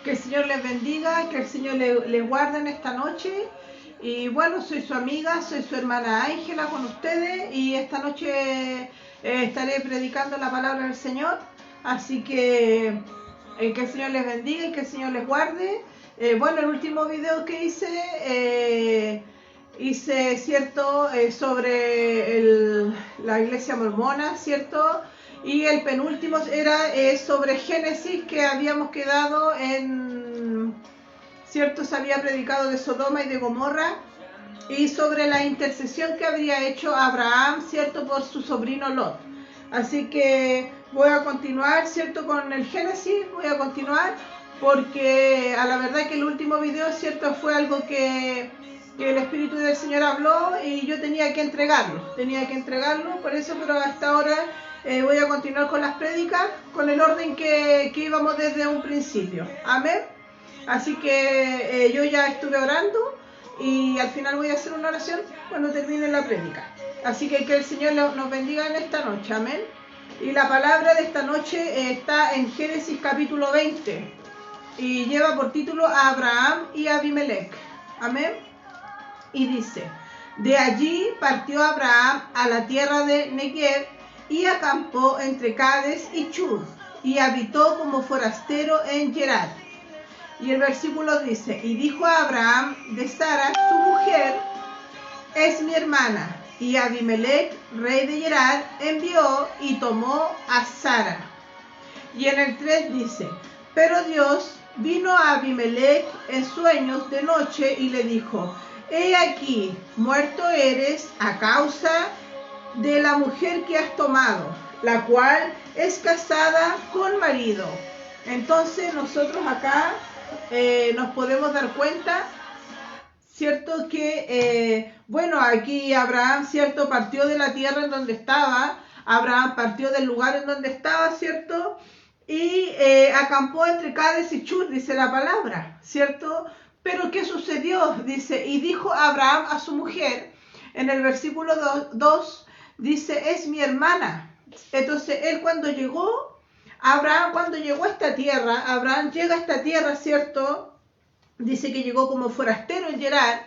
Que el Señor les bendiga, que el Señor les guarde en esta noche. Y bueno, soy su amiga, soy su hermana Ángela con ustedes y esta noche estaré predicando la palabra del Señor. Así que el Señor les bendiga y que el Señor les guarde. Bueno, el último video que hice cierto, sobre la iglesia mormona, ¿cierto? Y el penúltimo era sobre Génesis, que habíamos quedado en, ¿cierto? Se había predicado de Sodoma y de Gomorra, y sobre la intercesión que habría hecho Abraham, ¿cierto? Por su sobrino Lot. Así que voy a continuar, ¿cierto? Con el Génesis, voy a continuar, porque a la verdad que el último video, ¿cierto? Fue algo que el Espíritu del Señor habló y yo tenía que entregarlo, por eso, pero hasta ahora voy a continuar con las prédicas, con el orden que íbamos desde un principio. Amén. Así que yo ya estuve orando y al final voy a hacer una oración cuando termine la prédica. Así que el Señor nos bendiga en esta noche. Amén. Y la palabra de esta noche está en Génesis capítulo 20 y lleva por título a Abraham y Abimelech. Amén. Y dice: de allí partió Abraham a la tierra de Negev y acampó entre Cades y Chur y habitó como forastero en Gerar. Y el versículo dice: y dijo a Abraham de Sara su mujer: es mi hermana. Y Abimelech, rey de Gerar, envió y tomó a Sara. Y en el 3 dice: pero Dios vino a Abimelech en sueños de noche y le dijo: he aquí, muerto eres a causa de la mujer que has tomado, la cual es casada con marido. Entonces nosotros acá nos podemos dar cuenta, ¿cierto? Que, bueno, aquí Abraham, ¿cierto? Partió de la tierra en donde estaba, Abraham partió del lugar en donde estaba, ¿cierto? Y acampó entre Cades y Chur, dice la palabra, ¿cierto? Pero ¿qué sucedió? Dice: y dijo Abraham a su mujer, en el versículo 2, dice: es mi hermana. Entonces él Abraham cuando llegó a esta tierra, Abraham llega a esta tierra, ¿cierto? Dice que llegó como forastero en Gerar.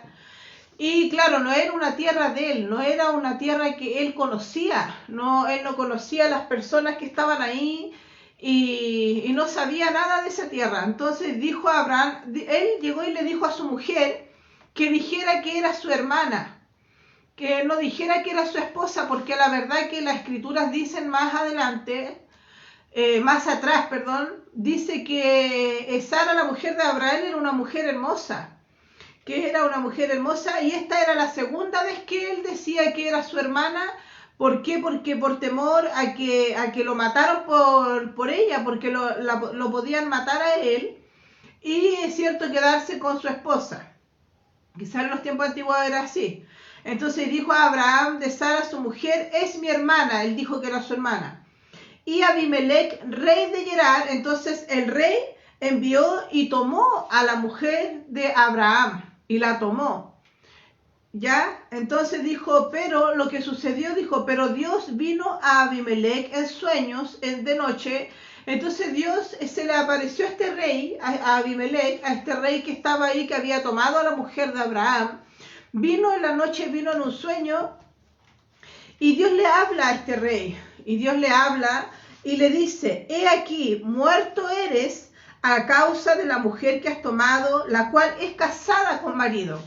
Y claro, no era una tierra de él, no era una tierra que él conocía, no, él no conocía a las personas que estaban ahí y no sabía nada de esa tierra. Entonces dijo a Abraham, él llegó y le dijo a su mujer que dijera que era su hermana, que no dijera que era su esposa, porque la verdad que las escrituras dicen más adelante, más atrás, perdón, dice que Sara, la mujer de Abraham, era una mujer hermosa, y esta era la segunda vez que él decía que era su hermana. ¿Por qué? Porque por temor a que lo mataron por ella, porque lo podían matar a él, y es cierto, quedarse con su esposa. Quizás en los tiempos antiguos era así. Entonces dijo a Abraham de Sara su mujer: es mi hermana. Él dijo que era su hermana. Y Abimelech, rey de Gerar, entonces el rey envió y tomó a la mujer de Abraham, y la tomó. ¿Ya? Entonces dijo, pero lo que sucedió, pero Dios vino a Abimelech en sueños de noche. Entonces Dios se le apareció a este rey, a Abimelech, a este rey que estaba ahí, que había tomado a la mujer de Abraham. Vino en la noche, vino en un sueño, y Dios le habla a este rey, y Dios le habla y le dice: he aquí, muerto eres a causa de la mujer que has tomado, la cual es casada con marido.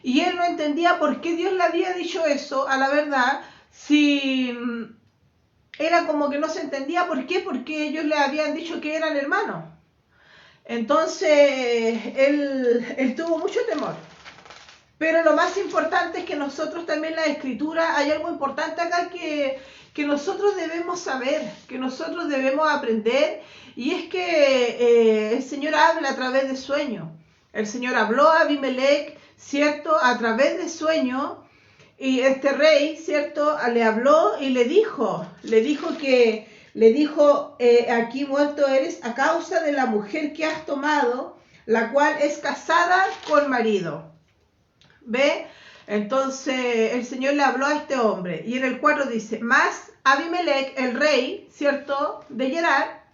Y él no entendía por qué Dios le había dicho eso, a la verdad, si era como que no se entendía por qué, porque ellos le habían dicho que eran hermanos. Entonces él tuvo mucho temor. Pero lo más importante es que nosotros también, la escritura, hay algo importante acá que nosotros debemos saber, que nosotros debemos aprender, y es que el Señor habla a través de sueños. El Señor habló a Abimelech, ¿cierto?, a través de sueños, y este rey, ¿cierto?, le habló y le dijo, aquí muerto eres a causa de la mujer que has tomado, la cual es casada con marido. ¿Ve? Entonces el Señor le habló a este hombre, y en el 4 dice: mas Abimelech, el rey, ¿cierto?, de Gerar,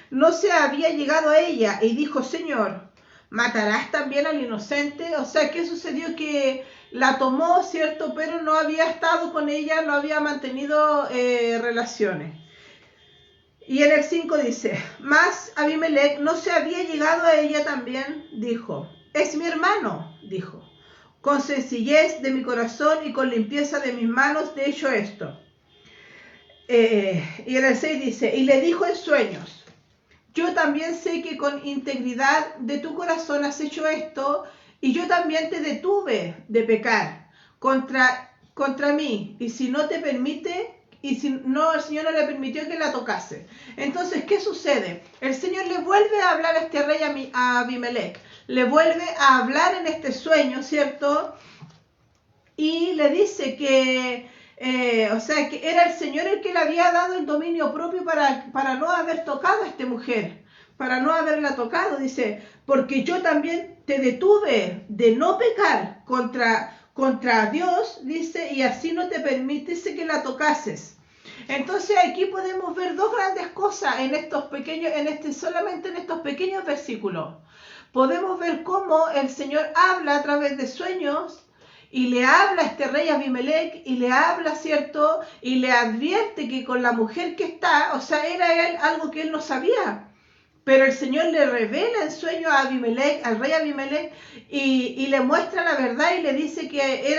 no se había llegado a ella y dijo, Señor, ¿matarás también al inocente? O sea, ¿qué sucedió? Que la tomó, ¿cierto? Pero no había estado con ella, no había mantenido relaciones. Y en el 5 dice, mas Abimelech no se había llegado a ella también, dijo, es mi hermano, dijo, con sencillez de mi corazón y con limpieza de mis manos he hecho esto. Y en el 6 dice, y le dijo en sueños, yo también sé que con integridad de tu corazón has hecho esto, y yo también te detuve de pecar contra mí, y si no te permite, y si no, el Señor no le permitió que la tocase. Entonces, ¿qué sucede? El Señor le vuelve a hablar a este rey, a Abimelech, le vuelve a hablar en este sueño, ¿cierto? Y le dice que, o sea, que era el Señor el que le había dado el dominio propio para no haber tocado a esta mujer, para no haberla tocado. Dice, porque yo también te detuve de no pecar contra Dios, dice, y así no te permitiste que la tocases. Entonces aquí podemos ver dos grandes cosas en estos pequeños, solamente en estos pequeños versículos. Podemos ver cómo el Señor habla a través de sueños y le habla a este rey Abimelech y le habla, ¿cierto? Y le advierte que con la mujer que está, o sea, era él algo que él no sabía. Pero el Señor le revela en sueño a Abimelech, al rey Abimelech, y le muestra la verdad y le dice que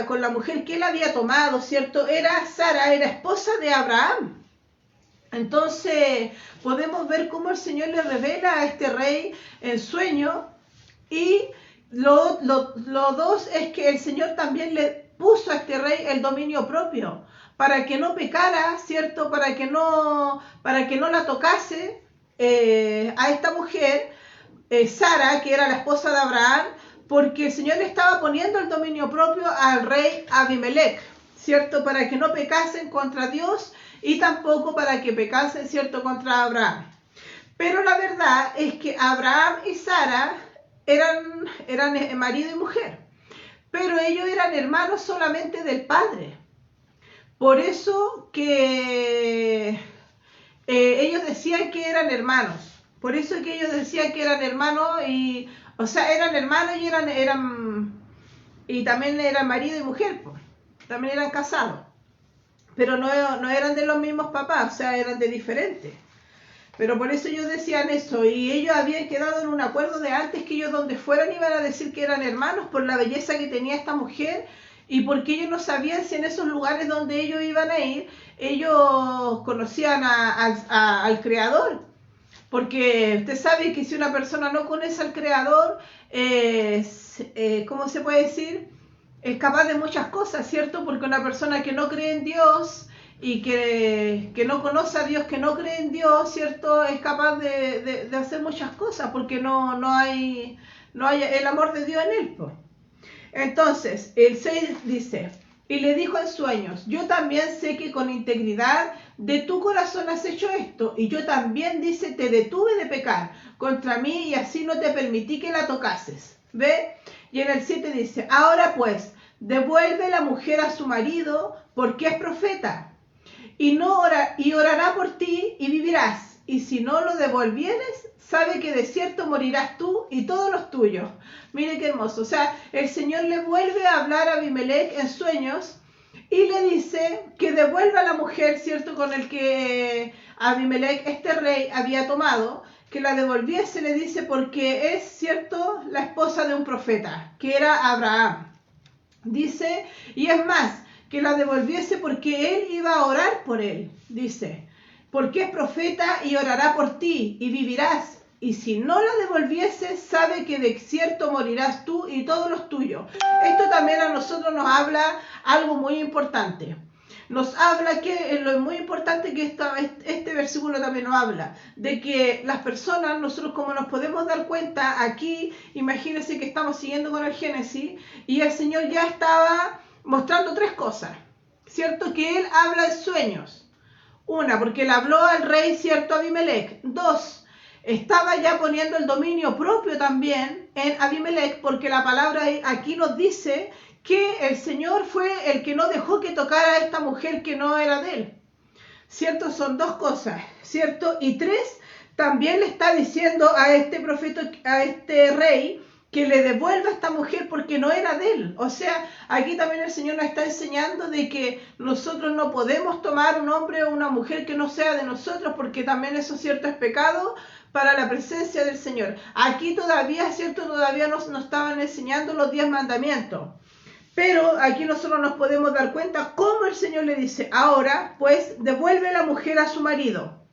con la mujer que él había tomado, ¿cierto? Era Sara, era esposa de Abraham. Entonces podemos ver cómo el Señor le revela a este rey en sueño. Y lo dos es que el Señor también le puso a este rey el dominio propio, para que no pecara, ¿cierto? Para que no la tocase a esta mujer, Sara, que era la esposa de Abraham, porque el Señor le estaba poniendo el dominio propio al rey Abimelech, ¿cierto? Para que no pecasen contra Dios y tampoco para que pecasen, ¿cierto?, contra Abraham. Pero la verdad es que Abraham y Sara eran marido y mujer, pero ellos eran hermanos solamente del padre. Por eso que ellos decían que eran hermanos. Por eso que ellos decían que eran hermanos y, o sea, eran hermanos y y también eran marido y mujer, pues. También eran casados. Pero no eran de los mismos papás, o sea, eran de diferentes. Pero por eso ellos decían eso, y ellos habían quedado en un acuerdo de antes que ellos donde fueran iban a decir que eran hermanos por la belleza que tenía esta mujer y porque ellos no sabían si en esos lugares donde ellos iban a ir, ellos conocían al Creador. Porque usted sabe que si una persona no conoce al Creador, ¿cómo se puede decir? Es capaz de muchas cosas, ¿cierto? Porque una persona que no cree en Dios y que no conoce a Dios, que no cree en Dios, ¿cierto? Es capaz de hacer muchas cosas porque no hay el amor de Dios en él, pues. Entonces, el 6 dice, y le dijo en sueños, yo también sé que con integridad de tu corazón has hecho esto, y yo también, dice, te detuve de pecar contra mí y así no te permití que la tocases. ¿Ve? Y en el 7 dice, ahora pues, devuelve la mujer a su marido porque es profeta, y orará por ti y vivirás, y si no lo devolvieres, sabe que de cierto morirás tú y todos los tuyos. Mire qué hermoso. O sea, el Señor le vuelve a hablar a Abimelech en sueños y le dice que devuelva a la mujer, ¿cierto?, con el que Abimelech, este rey, había tomado, que la devolviese, le dice, porque es, ¿cierto?, la esposa de un profeta, que era Abraham. Dice, y es más, que la devolviese porque él iba a orar por él, dice, porque es profeta y orará por ti y vivirás. Y si no la devolviese, sabe que de cierto morirás tú y todos los tuyos. Esto también a nosotros nos habla algo muy importante. Nos habla que lo muy importante que este versículo también nos habla, de que las personas, nosotros como nos podemos dar cuenta aquí, imagínense que estamos siguiendo con el Génesis, y el Señor ya estaba mostrando tres cosas, ¿cierto? Que Él habla en sueños. Una, porque Él habló al rey, ¿cierto?, Abimelech. Dos, estaba ya poniendo el dominio propio también en Abimelech, porque la palabra aquí nos dice que el Señor fue el que no dejó que tocara a esta mujer que no era de él. ¿cierto? Son dos cosas, ¿cierto? Y tres, también le está diciendo a este profeta, a este rey, que le devuelva a esta mujer porque no era de él. O sea, aquí también el Señor nos está enseñando de que nosotros no podemos tomar un hombre o una mujer que no sea de nosotros, porque también eso, cierto, es pecado para la presencia del Señor. Aquí todavía, cierto, todavía nos estaban enseñando los 10 mandamientos. Pero aquí nosotros nos podemos dar cuenta cómo el Señor le dice: ahora pues devuelve la mujer a su marido,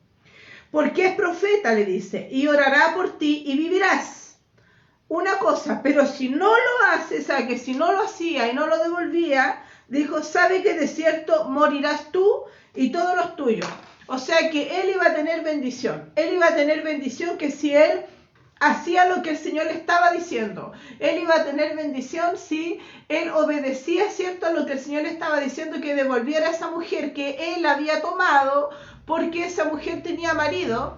porque es profeta, le dice, y orará por ti y vivirás. Una cosa, pero si no lo hace, o sea, que si no lo hacía y no lo devolvía, dijo: sabe que de cierto morirás tú y todos los tuyos. O sea que él iba a tener bendición. Él iba a tener bendición que si él hacía lo que el Señor le estaba diciendo. Él iba a tener bendición si él obedecía, cierto, a lo que el Señor le estaba diciendo, que devolviera a esa mujer que él había tomado, porque esa mujer tenía marido,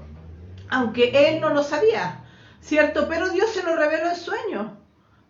aunque él no lo sabía, ¿cierto? Pero Dios se lo reveló en sueño.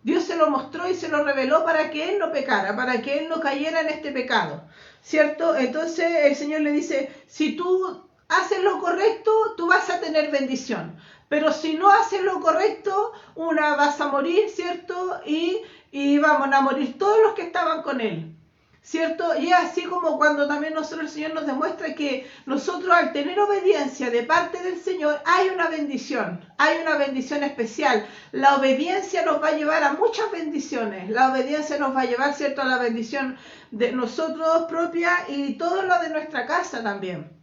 Dios se lo mostró y se lo reveló para que él no pecara, para que él no cayera en este pecado, ¿cierto? Entonces el Señor le dice: si tú haces lo correcto, tú vas a tener bendición. Pero si no haces lo correcto, vas a morir, ¿cierto? Y vamos a morir todos los que estaban con él, ¿cierto? Y es así como cuando también nosotros, el Señor nos demuestra que nosotros, al tener obediencia de parte del Señor, hay una bendición especial. La obediencia nos va a llevar a muchas bendiciones. La obediencia nos va a llevar, ¿cierto?, a la bendición de nosotros propia y todo lo de nuestra casa también.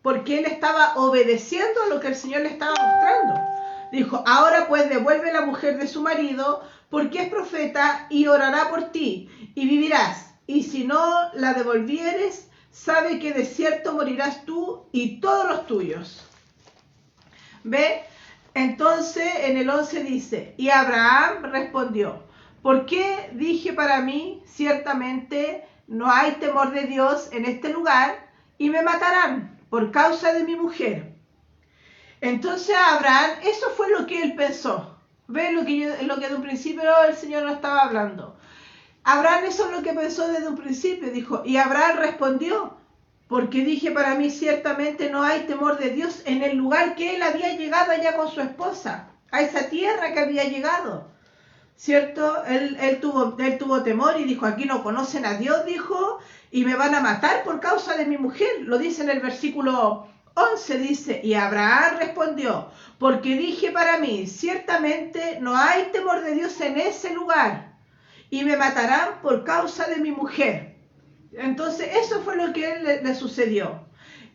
Porque él estaba obedeciendo a lo que el Señor le estaba mostrando. Dijo: ahora pues devuelve la mujer de su marido, porque es profeta, y orará por ti, y vivirás. Y si no la devolvieres, sabe que de cierto morirás tú y todos los tuyos. ¿Ve? Entonces en el 11 dice: y Abraham respondió: ¿por qué dije para mí, ciertamente no hay temor de Dios en este lugar, y me matarán por causa de mi mujer? Entonces Abraham, eso fue lo que él pensó. ¿Ve? Lo que de un principio el Señor no estaba hablando. Abraham eso es lo que pensó desde un principio. Dijo: y Abraham respondió: porque dije para mí, ciertamente no hay temor de Dios en el lugar que él había llegado allá con su esposa, a esa tierra que había llegado, ¿cierto? Él tuvo temor y dijo: aquí no conocen a Dios, dijo, y me van a matar por causa de mi mujer. Lo dice en el versículo 11, dice: y Abraham respondió: porque dije para mí, ciertamente no hay temor de Dios en ese lugar, y me matarán por causa de mi mujer. Entonces eso fue lo que él le sucedió.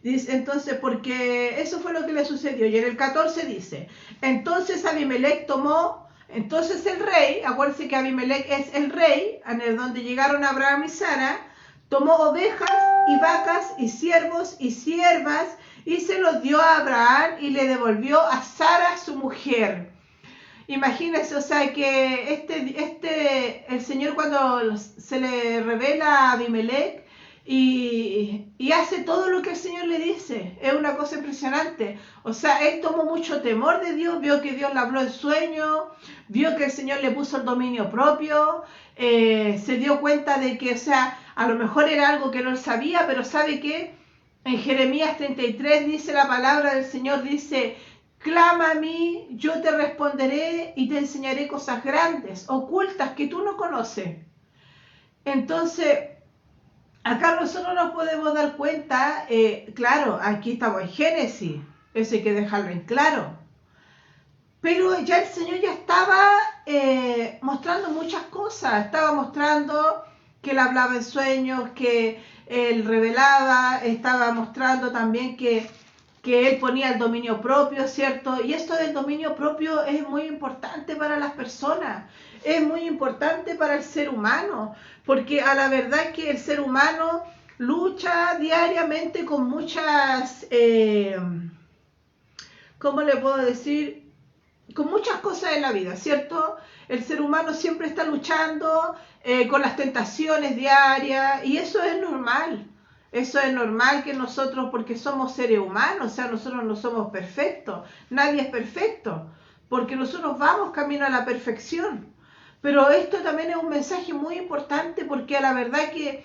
Dice, entonces, porque eso fue lo que le sucedió. Y en el 14 dice: entonces Abimelech tomó, entonces el rey, acuérdense que Abimelech es el rey, en el donde llegaron Abraham y Sara, tomó ovejas y vacas y siervos y siervas, y se los dio a Abraham y le devolvió a Sara su mujer. Imagínense, o sea, que el Señor, cuando se le revela a Abimelech y hace todo lo que el Señor le dice, es una cosa impresionante. O sea, él tomó mucho temor de Dios, vio que Dios le habló en sueño, vio que el Señor le puso el dominio propio, se dio cuenta de que, o sea, a lo mejor era algo que no sabía, pero sabe que en Jeremías 33 dice la palabra del Señor, dice: clama a mí, yo te responderé y te enseñaré cosas grandes, ocultas, que tú no conoces. Entonces, acá nosotros nos podemos dar cuenta, claro, aquí estamos en Génesis, eso hay que dejarlo en claro. Pero ya el Señor ya estaba mostrando muchas cosas, estaba mostrando que él hablaba en sueños, que él revelaba, estaba mostrando también que él ponía el dominio propio, ¿cierto? Y esto del dominio propio es muy importante para las personas, es muy importante para el ser humano, porque a la verdad es que el ser humano lucha diariamente con muchas, ¿cómo le puedo decir? Con muchas cosas en la vida, ¿cierto? El ser humano siempre está luchando con las tentaciones diarias, y eso es normal. Eso es normal que nosotros, porque somos seres humanos, o sea, nosotros no somos perfectos, nadie es perfecto, porque nosotros vamos camino a la perfección. Pero esto también es un mensaje muy importante, porque a la verdad que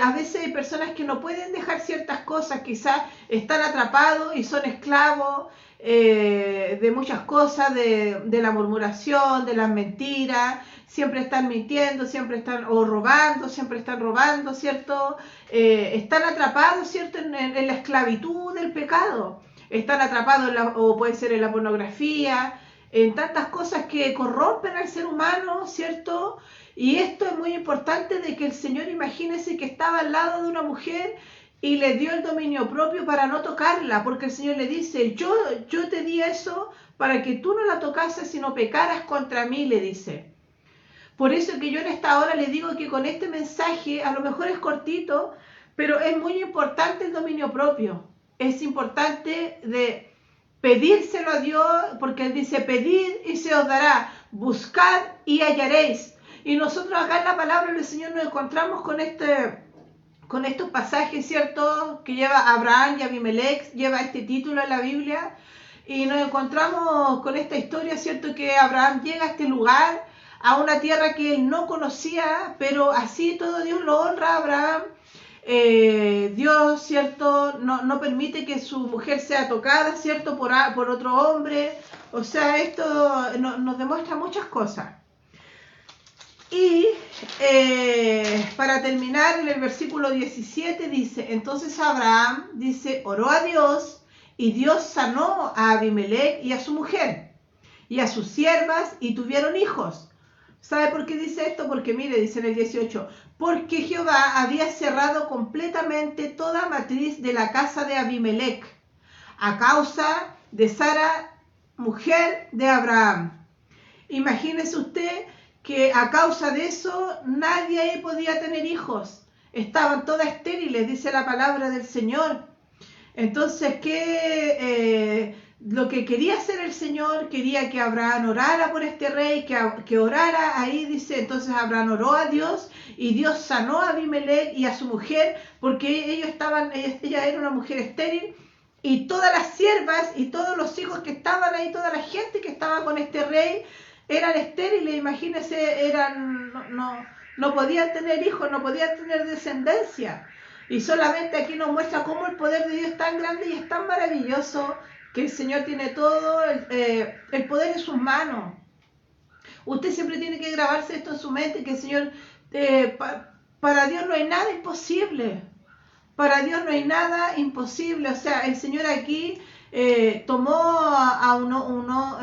A veces hay personas que no pueden dejar ciertas cosas, quizás están atrapados y son esclavos de muchas cosas, de la murmuración, de las mentiras, siempre están mintiendo, siempre están o robando, siempre están robando, ¿cierto? Están atrapados, ¿cierto? En la esclavitud del pecado, están atrapados o puede ser en la pornografía, en tantas cosas que corrompen al ser humano, ¿cierto? Y esto es muy importante de que el Señor, imagínese que estaba al lado de una mujer y le dio el dominio propio para no tocarla, porque el Señor le dice, yo te di eso para que tú no la tocases y no pecaras contra mí, le dice. Por eso que yo en esta hora le digo que con este mensaje, a lo mejor es cortito, pero es muy importante el dominio propio. Es importante de pedírselo a Dios, porque Él dice, pedid y se os dará, buscad y hallaréis. Y nosotros acá en la palabra del Señor nos encontramos con estos pasajes, ¿cierto? Que lleva Abraham y Abimelech, lleva este título en la Biblia. Y nos encontramos con esta historia, ¿cierto? Que Abraham llega a este lugar, a una tierra que él no conocía, pero así todo Dios lo honra a Abraham. Dios, ¿cierto? No permite que su mujer sea tocada, ¿cierto? Por otro hombre. O sea, esto nos demuestra muchas cosas. Y para terminar, en el versículo 17 dice, entonces Abraham, dice, oró a Dios y Dios sanó a Abimelech y a su mujer y a sus siervas y tuvieron hijos. ¿Sabe por qué dice esto? Porque mire, dice en el 18, porque Jehová había cerrado completamente toda matriz de la casa de Abimelech a causa de Sara, mujer de Abraham. Imagínese usted que a causa de eso nadie podía tener hijos. Estaban todas estériles, dice la palabra del Señor. Entonces, lo que quería hacer el Señor, quería que Abraham orara por este rey, que orara ahí, dice, entonces Abraham oró a Dios y Dios sanó a Abimelech y a su mujer, porque ella era una mujer estéril, y todas las siervas y todos los hijos que estaban ahí, toda la gente que estaba con este rey, eran estériles, imagínense, no podían tener hijos, no podían tener descendencia. Y solamente aquí nos muestra cómo el poder de Dios es tan grande y es tan maravilloso que el Señor tiene todo el poder en sus manos. Usted siempre tiene que grabarse esto en su mente, que el Señor, para Dios no hay nada imposible. Para Dios no hay nada imposible. O sea, el Señor aquí el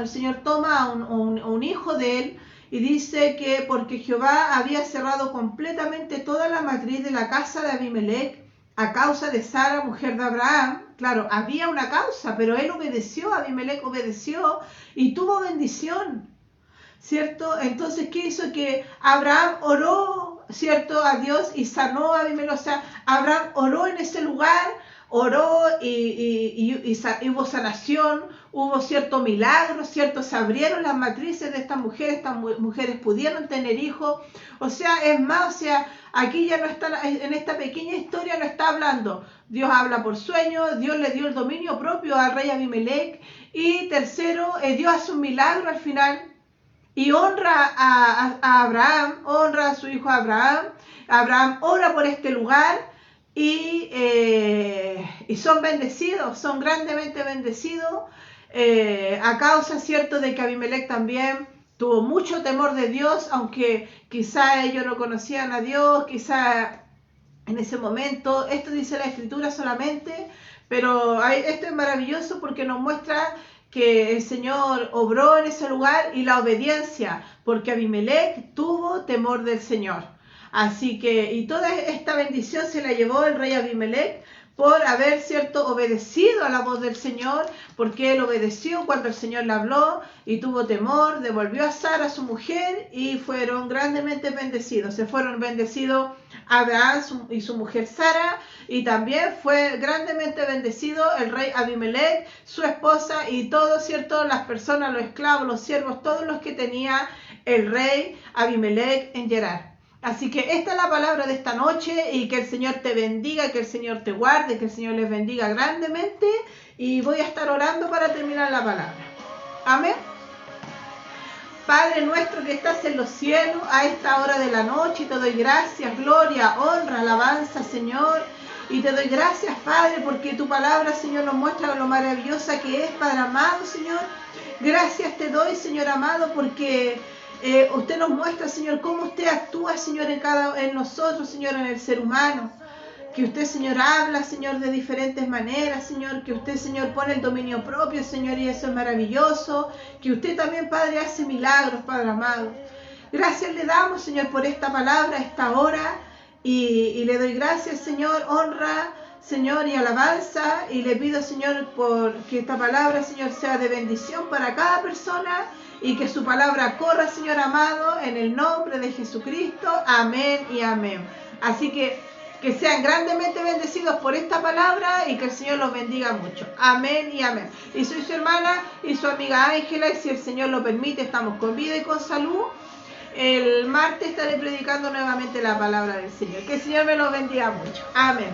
Señor toma a un hijo de él y dice que porque Jehová había cerrado completamente toda la matriz de la casa de Abimelech a causa de Sara, mujer de Abraham. Claro, había una causa, pero él obedeció, Abimelech obedeció y tuvo bendición, ¿cierto? Entonces, ¿qué hizo? Que Abraham oró, ¿cierto?, a Dios y sanó a Abimelech. O sea, Abraham oró en ese lugar, oró y hubo sanación, hubo cierto milagro, ¿cierto? Se abrieron las matrices de estas mujeres pudieron tener hijos. O sea, es más, o sea, aquí ya no está, en esta pequeña historia no está hablando. Dios habla por sueños, Dios le dio el dominio propio al rey Abimelech. Y tercero, Dios hace un milagro al final y honra a Abraham, honra a su hijo Abraham. Abraham ora por este lugar y son bendecidos, son grandemente bendecidos a causa, ¿cierto?, de que Abimelech también tuvo mucho temor de Dios, aunque quizá ellos no conocían a Dios, quizá en ese momento, esto dice la Escritura solamente, pero esto es maravilloso porque nos muestra que el Señor obró en ese lugar y la obediencia, porque Abimelech tuvo temor del Señor. Así que, y toda esta bendición se la llevó el rey Abimelech por haber, ¿cierto?, obedecido a la voz del Señor, porque él obedeció cuando el Señor le habló y tuvo temor, devolvió a Sara, su mujer, y fueron grandemente bendecidos. Se fueron bendecidos Abraham y su mujer Sara, y también fue grandemente bendecido el rey Abimelech, su esposa, y todos, ¿cierto?, las personas, los esclavos, los siervos, todos los que tenía el rey Abimelech en Gerar. Así que esta es la palabra de esta noche y que el Señor te bendiga, que el Señor te guarde, que el Señor les bendiga grandemente y voy a estar orando para terminar la palabra. Amén. Padre nuestro que estás en los cielos, a esta hora de la noche te doy gracias, gloria, honra, alabanza, Señor. Y te doy gracias, Padre, porque tu palabra, Señor, nos muestra lo maravillosa que es, Padre amado, Señor. Gracias te doy, Señor amado, porque usted nos muestra, Señor, cómo usted actúa, Señor, en nosotros, Señor, en el ser humano. Que usted, Señor, habla, Señor, de diferentes maneras, Señor. Que usted, Señor, pone el dominio propio, Señor, y eso es maravilloso. Que usted también, Padre, hace milagros, Padre amado. Gracias le damos, Señor, por esta palabra, esta hora. Y le doy gracias, Señor, honra, Señor, y alabanza. Y le pido, Señor, por que esta palabra, Señor, sea de bendición para cada persona. Y que su palabra corra, Señor amado, en el nombre de Jesucristo. Amén y amén. Así que sean grandemente bendecidos por esta palabra y que el Señor los bendiga mucho. Amén y amén. Y soy su hermana y su amiga Ángela, y si el Señor lo permite, estamos con vida y con salud. El martes estaré predicando nuevamente la palabra del Señor. Que el Señor me los bendiga mucho. Amén.